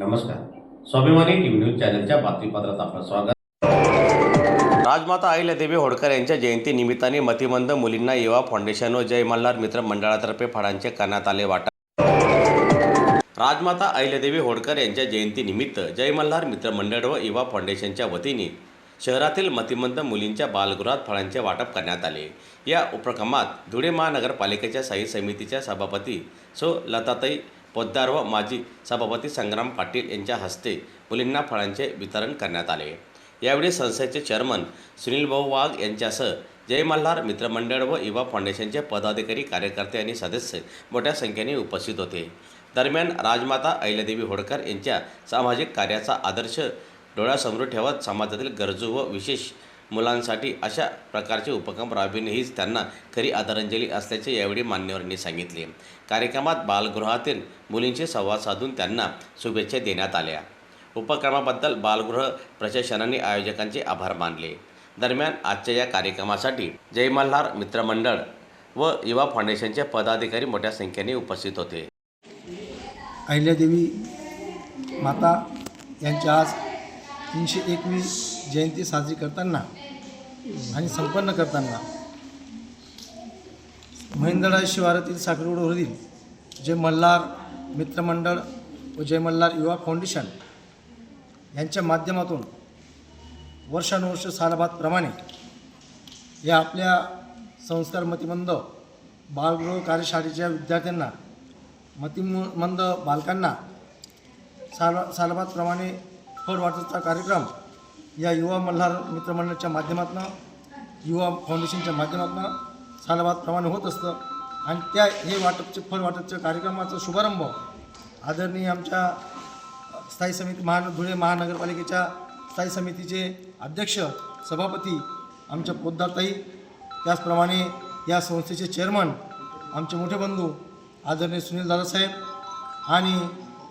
नमस्कार. स्वाभिमानी TV news चॅनलच्या बातमीपत्रात आपलं स्वागत. राजमाता अहिल्यादेवी होळकर यांच्या जयंती निमित्ताने मतिमंद मुलींना युवा फाउंडेशन व जय मल्हार मित्र मंडळातर्फे फळांचे करण्यात आले वाटप. राजमाता अहिल्यादेवी होळकर यांच्या जयंतीनिमित्त जय मल्हार मित्र मंडळ व युवा फाउंडेशनच्या वतीने शहरातील मतिमंद मुलींच्या बालगृहात फळांचे वाटप करण्यात आले. या उपक्रमात धुळे महानगरपालिकेच्या स्थायी समितीच्या सभापती सौ लताताई पोद्दार व माजी सभापती संग्राम पाटील यांच्या हस्ते मुलींना फळांचे वितरण करण्यात आले. यावेळी संस्थेचे चेअरमन सुनील भाऊ वाघ यांच्यासह जय मल्हार मित्रमंडळ व युवा फाउंडेशनचे पदाधिकारी, कार्यकर्ते आणि सदस्य मोठ्या संख्येने उपस्थित होते. दरम्यान राजमाता अहिल्यादेवी होळकर यांच्या सामाजिक कार्याचा आदर्श डोळ्यासमोर ठेवत समाजातील गरजू व विशेष मुलांसाठी अशा प्रकारचे उपक्रम राबविणे हीच त्यांना खरी आदरांजली असल्याचे यावेळी मान्यवरांनी सांगितले. कार्यक्रमात बालगृहातील मुलींशी संवाद साधून त्यांना शुभेच्छा देण्यात आल्या. उपक्रमाबद्दल बालगृह प्रशासनाने आयोजकांचे आभार मानले. दरम्यान आजच्या या कार्यक्रमासाठी जय मल्हार मित्रमंडळ व युवा फाउंडेशनचे पदाधिकारी मोठ्या संख्येने उपस्थित होते. अहिल्यादेवी माता यांची आज 321 जयंती साजरी करताना आणि संपन्न करताना महिंदळा शिवारातील साखर रोडवरील जय मल्हार मित्रमंडळ व जय मल्हार युवा फाउंडेशन यांच्या माध्यमातून वर्षानुवर्ष सालाबादप्रमाणे या आपल्या संस्कार मतिमंद बालगृह कार्यशाळेच्या विद्यार्थ्यांना, मतिमंद बालकांना सालाबादप्रमाणे फळ वाटपाचा कार्यक्रम या युवा मल्हार मित्रमंडळाच्या माध्यमातून, युवा फाउंडेशनच्या माध्यमातून सालाबादप्रमाणे होत असतं. आणि हे फळ वाटपच्या कार्यक्रमाचा शुभारंभ आदरणीय आमच्या स्थायी समिती धुळे महानगरपालिकेच्या स्थायी समितीचे अध्यक्ष, सभापती आमच्या पोद्दारताई, त्याचप्रमाणे या संस्थेचे चेअरमन आमचे मोठे बंधू आदरणीय सुनील दादासाहेब आणि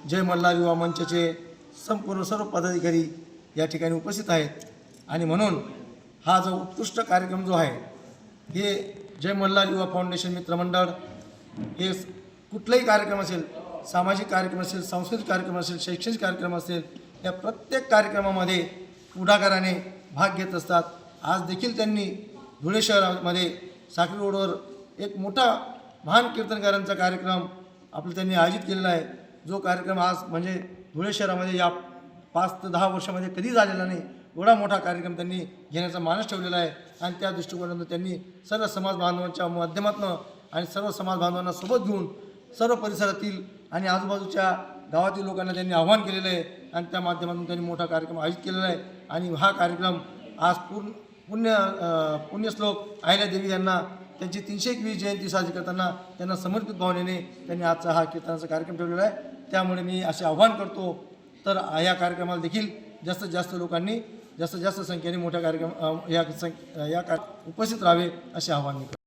जय मल्हार युवा मंचाचे संपूर्ण सर्व पदाधिकारी या ठिकाणी उपस्थित आहेत. आणि म्हणून हा जो उत्कृष्ट कार्यक्रम जो आहे, हे जय मल्हार युवा फाउंडेशन मित्रमंडळ हे कुठलाही कार्यक्रम असेल, सामाजिक कार्यक्रम असेल, सांस्कृतिक कार्यक्रम असेल, शैक्षणिक कार्यक्रम असेल, या प्रत्येक कार्यक्रमामध्ये पुढाकाराने भाग घेत असतात. आज देखील त्यांनी धुळे शहरामध्ये साखर रोडवर एक मोठा महान कीर्तनकारांचा कार्यक्रम त्यांनी आयोजित केलेला आहे. जो कार्यक्रम आज म्हणजे धुळे शहरामध्ये या 5 ते 10 वर्षामध्ये कधी झालेला नाही, एवढा मोठा कार्यक्रम त्यांनी घेण्याचा मानस ठेवलेला आहे. आणि त्या दृष्टिकोनातून त्यांनी सर्व समाज बांधवांच्या माध्यमातून आणि सर्व समाज बांधवांना सोबत घेऊन सर्व परिसरातील आणि आजूबाजूच्या गावातील लोकांना त्यांनी आव्हान केलेलं आहे. आणि त्या माध्यमातून त्यांनी मोठा कार्यक्रम आयोजित केलेला आहे. आणि हा कार्यक्रम आज पुण्यश्लोक अहिल्यादेवी यांना त्यांची 321 जयंती साजरी करताना त्यांना समर्पित भावनेने त्यांनी आजचा हा कीर्तनाचा कार्यक्रम ठेवलेला आहे. त्यामुळे मी असे आव्हान करतो, तर या कार्यक्रमाला देखील जास्तीत जास्त लोकांनी जास्तीत जास्त संख्येने मोठ्या कार्यक्रम उपस्थित राहावे असे आव्हान मी करतो.